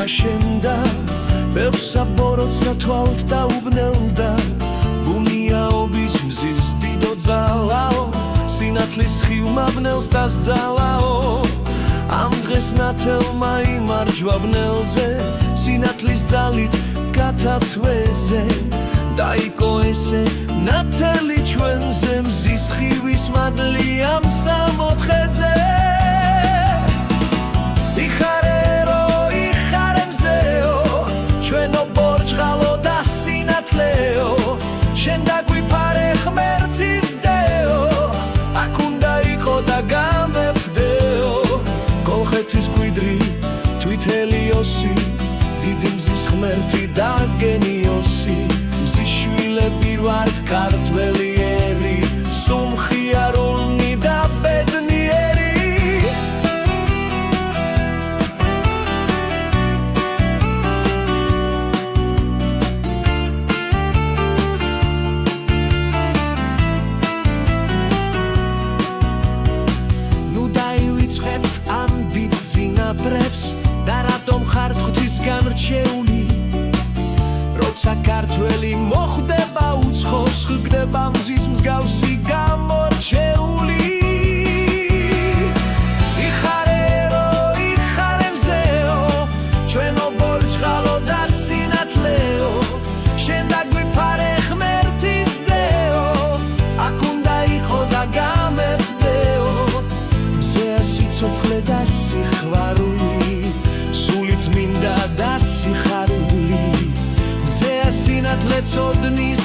მაშენდა ბევრსა ბოროტსა თვალთ დაუბნელდა ბუნიაობის მზის დიდო ძალაო სინათლის ხიუმა ბნელს დასძალაო ამ დღეს ნათელმა იმარჯვა ბნელზე სინათლის ძალით გათათვეზე დაიკო ესე ნათელი ჩვენზე მზის ხივის მადლი ამ სამოთხეზე იხარერო იხარე მზეო ჩვენო ბორჯღალო და სინათლეო შენ დაგვიფარე ღმერთის ძეო აქ უნდა იყო და გამეფდეო კოლხეთის მკვიდრი თვითელიოსი დიდი მზის ღმერთი და გენიოსი მზის შვილები ვართ ქართველიერი სუმხიარულნი და ბედნიერი ნუ დაივიწყებთ ამ დიდ წინაპრებს და რატომ ხართ ღვთისგან რჩეული როცა ქართველი მოხდება უცხოს ხგდება მზის მსგავსი გამორჩეული იხარერო იხარე მზეო ჩვენო ბორჯღალო და სინათლეო შენ დაგვიფარე ღმერთის ძეო აქ უნდა იყო და გამეფდეო მზეა სიცოცხლე და სიყვარული სული წმინდა და სიხარული სინათლე ცოდნის